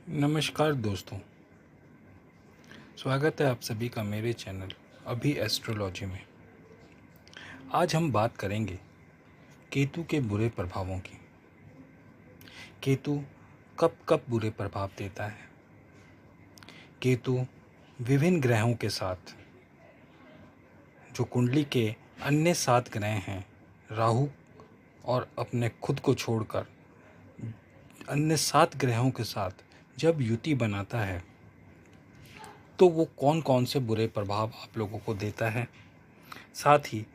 नमस्कार दोस्तों, स्वागत है आप सभी का मेरे चैनल अभी एस्ट्रोलॉजी में। आज हम बात करेंगे केतु के बुरे प्रभावों की। केतु कब कब बुरे प्रभाव देता है। केतु विभिन्न ग्रहों के साथ, जो कुंडली के अन्य 7 ग्रह हैं, राहु और अपने खुद को छोड़कर अन्य 7 ग्रहों के साथ जब युति बनाता है तो वो कौन कौन से बुरे प्रभाव आप लोगों को देता है। साथ ही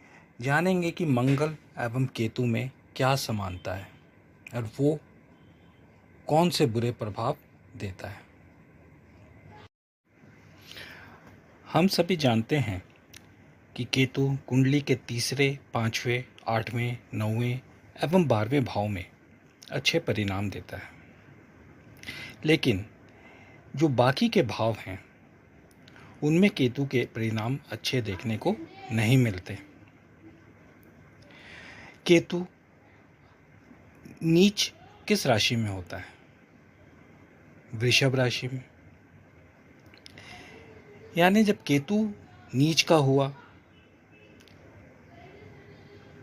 जानेंगे कि मंगल एवं केतु में क्या समानता है और वो कौन से बुरे प्रभाव देता है। हम सभी जानते हैं कि केतु कुंडली के तीसरे, पांचवें, आठवें, नौवें एवं 12वें भाव में अच्छे परिणाम देता है, लेकिन जो बाकी के भाव हैं उनमें केतु के परिणाम अच्छे देखने को नहीं मिलते। केतु नीच किस राशि में होता है? वृषभ राशि में। यानी जब केतु नीच का हुआ,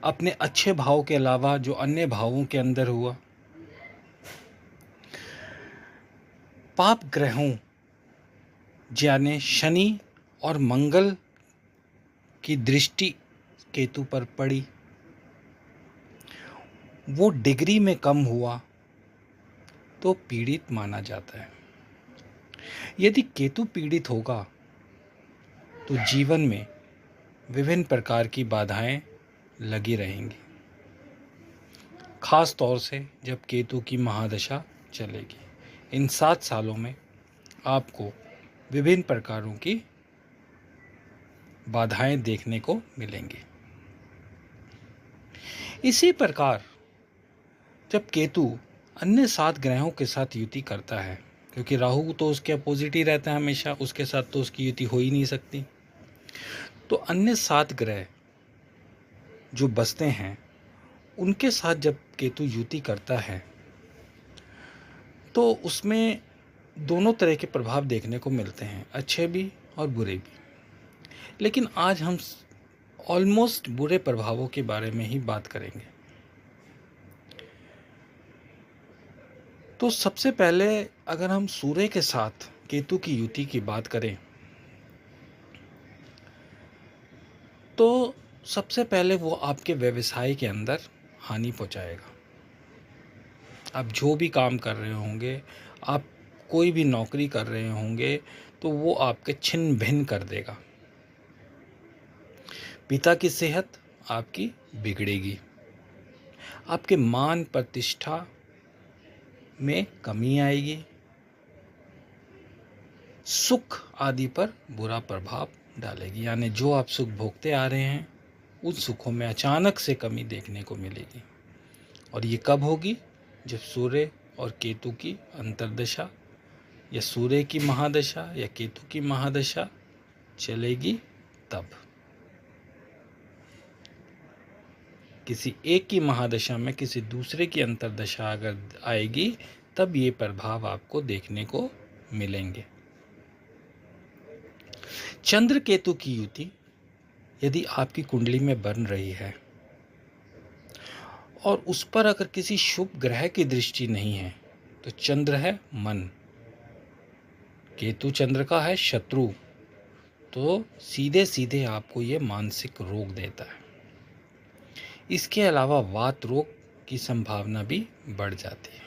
अपने अच्छे भाव के अलावा जो अन्य भावों के अंदर हुआ, पाप ग्रहों यानी शनि और मंगल की दृष्टि केतु पर पड़ी, वो डिग्री में कम हुआ तो पीड़ित माना जाता है। यदि केतु पीड़ित होगा तो जीवन में विभिन्न प्रकार की बाधाएं लगी रहेंगी, खास तौर से जब केतु की महादशा चलेगी। इन 7 सालों में आपको विभिन्न प्रकारों की बाधाएं देखने को मिलेंगी। इसी प्रकार जब केतु अन्य 7 ग्रहों के साथ युति करता है, क्योंकि राहु तो उसके अपोजिट ही रहता है हमेशा, उसके साथ तो उसकी युति हो ही नहीं सकती, तो अन्य 7 ग्रह जो बसते हैं उनके साथ जब केतु युति करता है तो उसमें दोनों तरह के प्रभाव देखने को मिलते हैं, अच्छे भी और बुरे भी। लेकिन आज हम ऑलमोस्ट बुरे प्रभावों के बारे में ही बात करेंगे। तो सबसे पहले अगर हम सूर्य के साथ केतु की युति की बात करें तो सबसे पहले वो आपके व्यवसाय के अंदर हानि पहुंचाएगा। आप जो भी काम कर रहे होंगे, आप कोई भी नौकरी कर रहे होंगे, तो वो आपके छिन्न भिन्न कर देगा। पिता की सेहत आपकी बिगड़ेगी, आपके मान प्रतिष्ठा में कमी आएगी, सुख आदि पर बुरा प्रभाव डालेगी। यानी जो आप सुख भोगते आ रहे हैं उन सुखों में अचानक से कमी देखने को मिलेगी। और ये कब होगी? जब सूर्य और केतु की अंतर्दशा या सूर्य की महादशा या केतु की महादशा चलेगी तब। किसी एक की महादशा में किसी दूसरे की अंतर्दशा अगर आएगी तब ये प्रभाव आपको देखने को मिलेंगे। चंद्र केतु की युति यदि आपकी कुंडली में बन रही है और उस पर अगर किसी शुभ ग्रह की दृष्टि नहीं है, तो चंद्र है मन, केतु चंद्र का है शत्रु, तो सीधे सीधे आपको ये मानसिक रोग देता है। इसके अलावा वात रोग की संभावना भी बढ़ जाती है।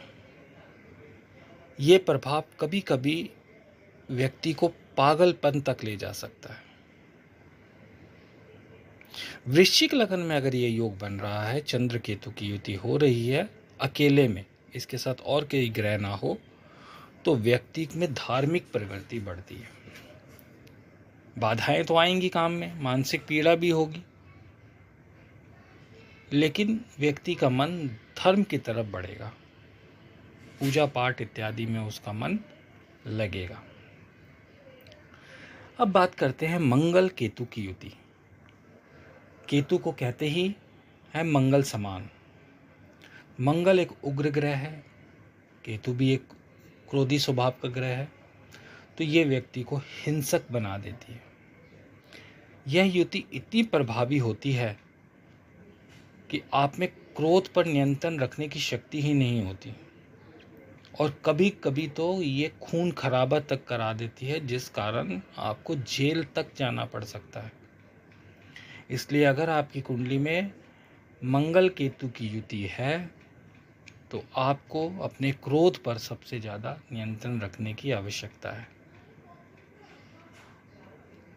ये प्रभाव कभी कभी व्यक्ति को पागलपन तक ले जा सकता है। वृश्चिक लगन में अगर ये योग बन रहा है, चंद्र केतु की युति हो रही है अकेले में, इसके साथ और कोई ग्रह ना हो, तो व्यक्ति में धार्मिक प्रवृत्ति बढ़ती है। बाधाएं तो आएंगी काम में, मानसिक पीड़ा भी होगी, लेकिन व्यक्ति का मन धर्म की तरफ बढ़ेगा, पूजा पाठ इत्यादि में उसका मन लगेगा। अब बात करते हैं मंगल केतु की युति। केतु को कहते ही है मंगल समान। मंगल एक उग्र ग्रह है, केतु भी एक क्रोधी स्वभाव का ग्रह है, तो ये व्यक्ति को हिंसक बना देती है। यह युति इतनी प्रभावी होती है कि आप में क्रोध पर नियंत्रण रखने की शक्ति ही नहीं होती, और कभी कभी तो ये खून खराबा तक करा देती है, जिस कारण आपको जेल तक जाना पड़ सकता है। इसलिए अगर आपकी कुंडली में मंगल केतु की युति है तो आपको अपने क्रोध पर सबसे ज़्यादा नियंत्रण रखने की आवश्यकता है।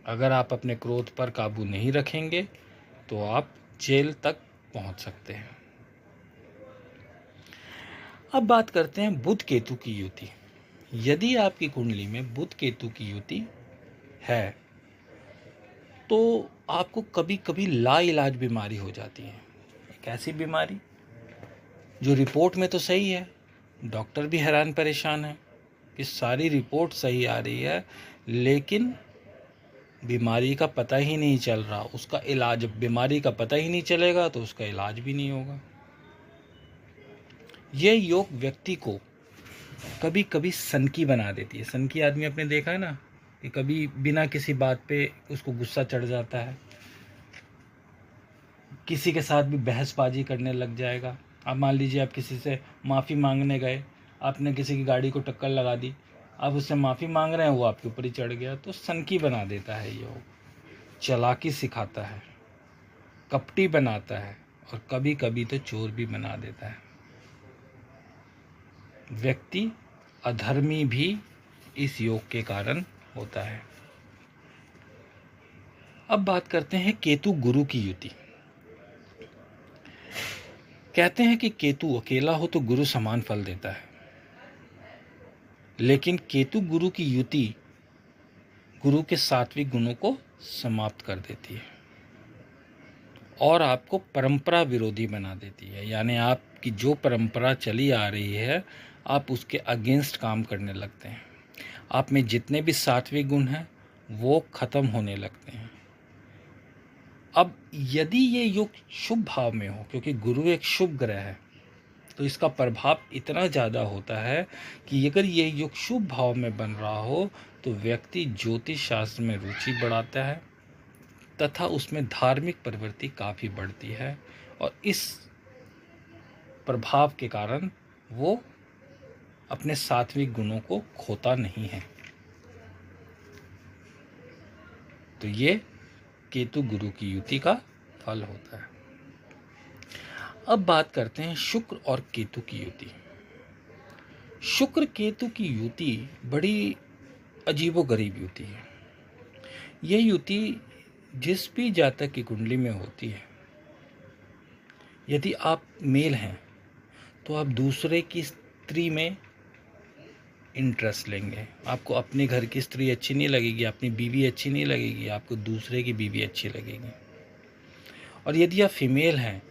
अगर आप अपने क्रोध पर काबू नहीं रखेंगे तो आप जेल तक पहुंच सकते हैं। अब बात करते हैं बुध केतु की युति। यदि आपकी कुंडली में बुध केतु की युति है तो आपको कभी कभी लाइलाज बीमारी हो जाती है। एक ऐसी बीमारी जो रिपोर्ट में तो सही है, डॉक्टर भी हैरान परेशान है कि सारी रिपोर्ट सही आ रही है, लेकिन बीमारी का पता ही नहीं चल रहा, उसका इलाज, बीमारी का पता ही नहीं चलेगा तो उसका इलाज भी नहीं होगा। यह योग व्यक्ति को कभी कभी सनकी बना देती है। सनकी आदमी आपने देखा है ना, कि कभी बिना किसी बात पे उसको गुस्सा चढ़ जाता है, किसी के साथ भी बहसबाजी करने लग जाएगा। आप मान लीजिए आप किसी से माफ़ी मांगने गए, आपने किसी की गाड़ी को टक्कर लगा दी, आप उससे माफ़ी मांग रहे हैं, वो आपके ऊपर ही चढ़ गया, तो सनकी बना देता है योग। चालाकी सिखाता है, कपटी बनाता है, और कभी कभी तो चोर भी बना देता है। व्यक्ति अधर्मी भी इस योग के कारण होता है। अब बात करते हैं केतु गुरु की युति। कहते हैं कि केतु अकेला हो तो गुरु समान फल देता है, लेकिन केतु गुरु की युति गुरु के सात्विक गुणों को समाप्त कर देती है और आपको परंपरा विरोधी बना देती है। यानी आपकी जो परंपरा चली आ रही है, आप उसके अगेंस्ट काम करने लगते हैं। आप में जितने भी सात्विक गुण हैं वो खत्म होने लगते हैं। अब यदि ये योग शुभ भाव में हो, क्योंकि गुरु एक शुभ ग्रह है, तो इसका प्रभाव इतना ज़्यादा होता है कि अगर ये योग शुभ भाव में बन रहा हो तो व्यक्ति ज्योतिष शास्त्र में रुचि बढ़ाता है तथा उसमें धार्मिक प्रवृत्ति काफ़ी बढ़ती है, और इस प्रभाव के कारण वो अपने सात्विक गुणों को खोता नहीं है। तो ये केतु गुरु की युति का फल होता है। अब बात करते हैं शुक्र और केतु की युति। शुक्र केतु की युति बड़ी अजीबोगरीब युति है। यह युति जिस भी जातक की कुंडली में होती है, यदि आप मेल हैं तो आप दूसरे की स्त्री में इंटरेस्ट लेंगे। आपको अपने घर की स्त्री अच्छी नहीं लगेगी, अपनी बीवी अच्छी नहीं लगेगी, आपको दूसरे की बीवी अच्छी लगेगी। और यदि आप फीमेल हैं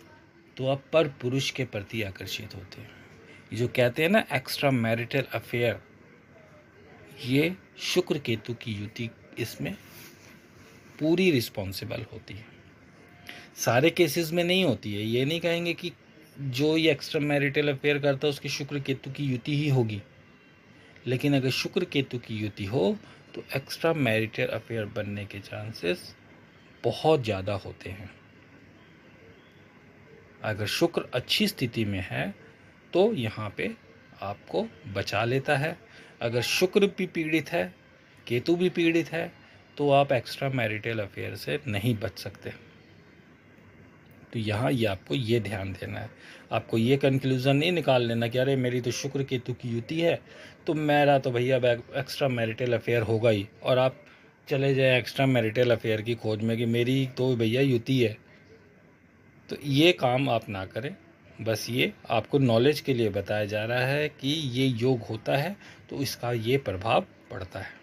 तो आप पर पुरुष के प्रति आकर्षित होते हैं। ये जो कहते हैं ना एक्स्ट्रा मैरिटल अफेयर, ये शुक्र केतु की युति इसमें पूरी रिस्पॉन्सिबल होती है। सारे केसेस में नहीं होती है, ये नहीं कहेंगे कि जो ये एक्स्ट्रा मैरिटल अफेयर करता है उसकी शुक्र केतु की युति ही होगी, लेकिन अगर शुक्र केतु की युति हो तो एक्स्ट्रा मैरिटल अफेयर बनने के चांसेस बहुत ज़्यादा होते हैं। अगर शुक्र अच्छी स्थिति में है तो यहाँ पे आपको बचा लेता है। अगर शुक्र भी पीड़ित है, केतु भी पीड़ित है, तो आप एक्स्ट्रा मैरिटल अफेयर से नहीं बच सकते। तो यहाँ ये आपको ये ध्यान देना है। आपको ये कंक्लूज़न नहीं निकाल लेना कि अरे मेरी तो शुक्र केतु की युति है तो मेरा तो भैया एक्स्ट्रा मैरिटल अफेयर होगा ही, और आप चले जाए एक्स्ट्रा मैरिटल अफेयर की खोज में कि मेरी तो भैया युति है। तो ये काम आप ना करें। बस ये आपको नॉलेज के लिए बताया जा रहा है कि ये योग होता है तो इसका ये प्रभाव पड़ता है।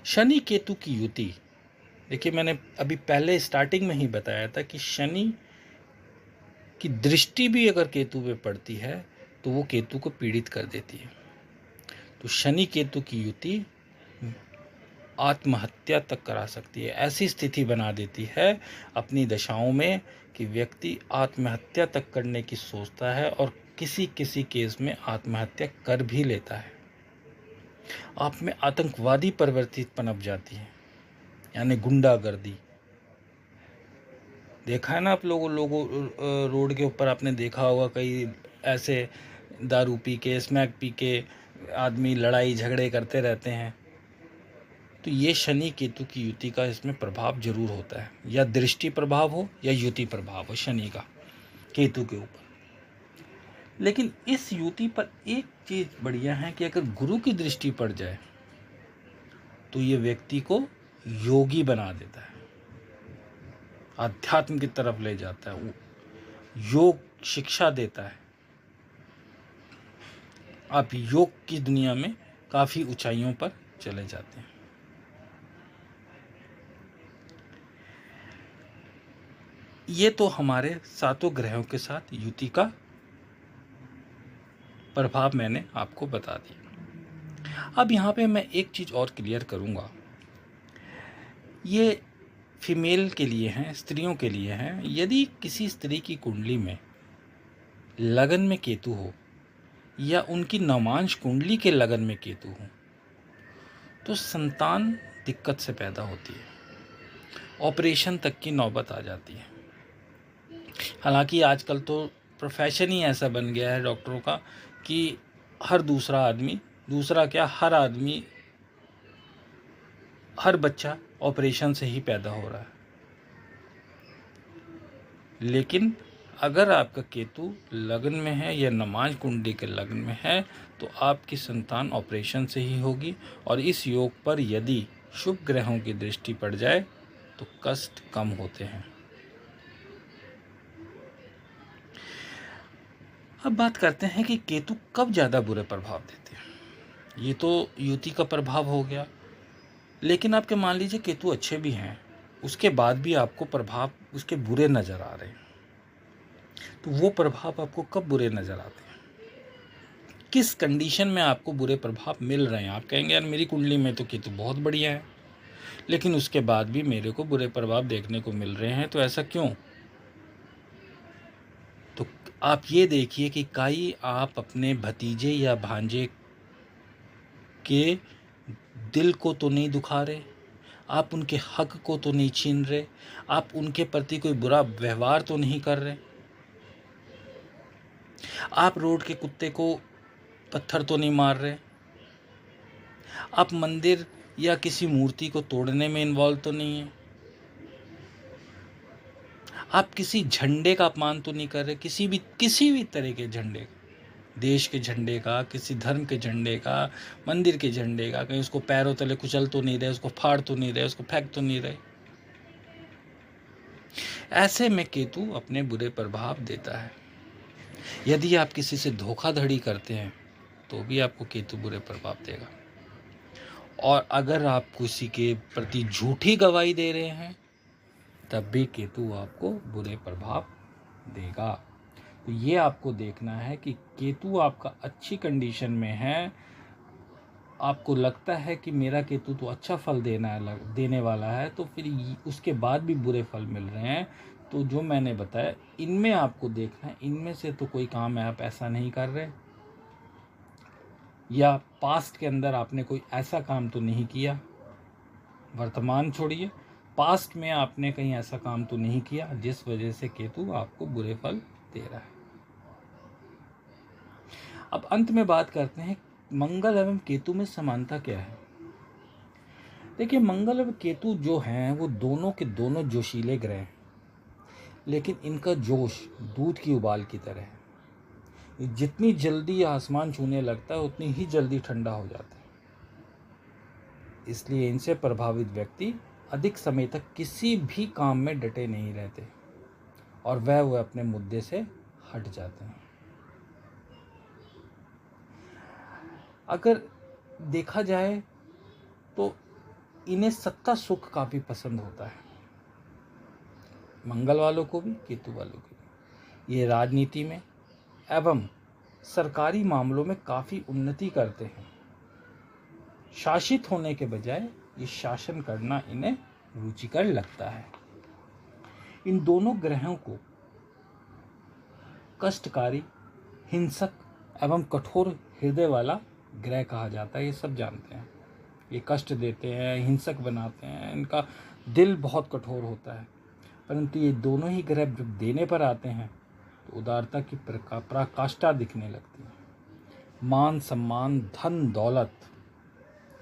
शनि केतु की युति, देखिए मैंने अभी पहले स्टार्टिंग में ही बताया था कि शनि की दृष्टि भी अगर केतु पे पड़ती है तो वो केतु को पीड़ित कर देती है। तो शनि केतु की युति आत्महत्या तक करा सकती है। ऐसी स्थिति बना देती है अपनी दशाओं में कि व्यक्ति आत्महत्या तक करने की सोचता है, और किसी किसी केस में आत्महत्या कर भी लेता है। आप में आतंकवादी प्रवृत्ति पनप जाती है, यानी गुंडागर्दी। देखा है ना आप लोगों रोड के ऊपर आपने देखा होगा कई ऐसे दारू पी के, स्मैक पी के आदमी लड़ाई झगड़े करते रहते हैं। तो ये शनि केतु की युति का इसमें प्रभाव जरूर होता है, या दृष्टि प्रभाव हो या युति प्रभाव हो शनि का केतु के ऊपर। लेकिन इस युति पर एक चीज बढ़िया है कि अगर गुरु की दृष्टि पड़ जाए तो ये व्यक्ति को योगी बना देता है, अध्यात्म की तरफ ले जाता है, योग शिक्षा देता है। आप योग की दुनिया में काफी ऊंचाइयों पर चले जाते हैं। ये तो हमारे सातों ग्रहों के साथ युति का प्रभाव मैंने आपको बता दिया। अब यहाँ पे मैं एक चीज और क्लियर करूंगा। ये फीमेल के लिए हैं, स्त्रियों के लिए हैं। यदि किसी स्त्री की कुंडली में लगन में केतु हो या उनकी नवांश कुंडली के लगन में केतु हो तो संतान दिक्कत से पैदा होती है, ऑपरेशन तक की नौबत आ जाती है। हालांकि आजकल तो प्रोफेशन ही ऐसा बन गया है डॉक्टरों का कि हर दूसरा आदमी, दूसरा क्या हर आदमी, हर बच्चा ऑपरेशन से ही पैदा हो रहा है। लेकिन अगर आपका केतु लगन में है या नमाज कुंडली के लगन में है तो आपकी संतान ऑपरेशन से ही होगी। और इस योग पर यदि शुभ ग्रहों की दृष्टि पड़ जाए तो कष्ट कम होते हैं। अब बात करते हैं कि केतु कब ज़्यादा बुरे प्रभाव देते हैं। ये तो युति का प्रभाव हो गया, लेकिन आपके मान लीजिए केतु अच्छे भी हैं, उसके बाद भी आपको प्रभाव उसके बुरे नज़र आ रहे हैं। तो वो प्रभाव आपको कब बुरे नज़र आते हैं, किस कंडीशन में आपको बुरे प्रभाव मिल रहे हैं। आप कहेंगे यार मेरी कुंडली में तो केतु बहुत बढ़िया है, लेकिन उसके बाद भी मेरे को बुरे प्रभाव देखने को मिल रहे हैं, तो ऐसा क्यों। तो आप ये देखिए कि कहीं आप अपने भतीजे या भांजे के दिल को तो नहीं दुखा रहे, आप उनके हक को तो नहीं छीन रहे, आप उनके प्रति कोई बुरा व्यवहार तो नहीं कर रहे, आप रोड के कुत्ते को पत्थर तो नहीं मार रहे, आप मंदिर या किसी मूर्ति को तोड़ने में इन्वॉल्व तो नहीं है, आप किसी झंडे का अपमान तो नहीं कर रहे, किसी भी तरह के झंडे, देश के झंडे का, किसी धर्म के झंडे का, मंदिर के झंडे का, कहीं उसको पैरों तले कुचल तो नहीं रहे, उसको फाड़ तो नहीं रहे, उसको फेंक तो नहीं रहे। ऐसे में केतु अपने बुरे प्रभाव देता है। यदि आप किसी से धोखाधड़ी करते हैं तो भी आपको केतु बुरे प्रभाव देगा। और अगर आप किसी के प्रति झूठी गवाही दे रहे हैं तब भी केतु आपको बुरे प्रभाव देगा। तो ये आपको देखना है कि केतु आपका अच्छी कंडीशन में है, आपको लगता है कि मेरा केतु तो अच्छा फल देने वाला है, तो फिर उसके बाद भी बुरे फल मिल रहे हैं। तो जो मैंने बताया इनमें आपको देखना है, इनमें से तो कोई काम है आप ऐसा नहीं कर रहे, या पास्ट के अंदर आपने कोई ऐसा काम तो नहीं किया, वर्तमान छोड़िए, पास्ट में आपने कहीं ऐसा काम तो नहीं किया जिस वजह से केतु आपको बुरे फल दे रहा है। अब अंत में बात करते हैं मंगल एवं केतु में समानता क्या है। देखिए मंगल एवं केतु जो हैं वो दोनों के दोनों जोशीले ग्रह हैं, लेकिन इनका जोश दूध की उबाल की तरह है। जितनी जल्दी आसमान छूने लगता है उतनी ही जल्दी ठंडा हो जाता है। इसलिए इनसे प्रभावित व्यक्ति अधिक समय तक किसी भी काम में डटे नहीं रहते और वह अपने मुद्दे से हट जाते हैं। अगर देखा जाए तो इन्हें सत्ता सुख काफी पसंद होता है, मंगल वालों को भी केतु वालों को भी। ये राजनीति में एवं सरकारी मामलों में काफी उन्नति करते हैं। शासित होने के बजाय ये शासन करना इन्हें रुचिकर लगता है। इन दोनों ग्रहों को कष्टकारी, हिंसक एवं कठोर हृदय वाला ग्रह कहा जाता है। ये सब जानते हैं। ये कष्ट देते हैं, हिंसक बनाते हैं, इनका दिल बहुत कठोर होता है। परंतु ये दोनों ही ग्रह जब देने पर आते हैं तो उदारता की पराकाष्ठा दिखने लगती है। मान सम्मान धन दौलत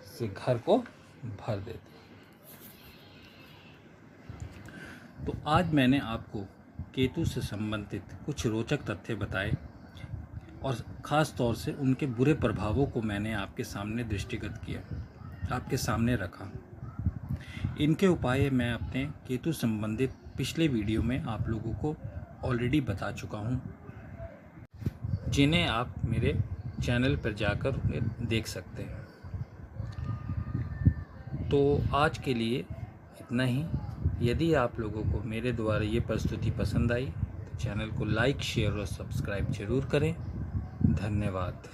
से घर को भर देते हैं। तो आज मैंने आपको केतु से संबंधित कुछ रोचक तथ्य बताए और ख़ास तौर से उनके बुरे प्रभावों को मैंने आपके सामने दृष्टिगत किया, आपके सामने रखा। इनके उपाय मैं अपने केतु संबंधित पिछले वीडियो में आप लोगों को ऑलरेडी बता चुका हूँ, जिन्हें आप मेरे चैनल पर जाकर उन्हें देख सकते हैं। तो आज के लिए इतना ही। यदि आप लोगों को मेरे द्वारा ये प्रस्तुति पसंद आई तो चैनल को लाइक, शेयर और सब्सक्राइब जरूर करें। धन्यवाद।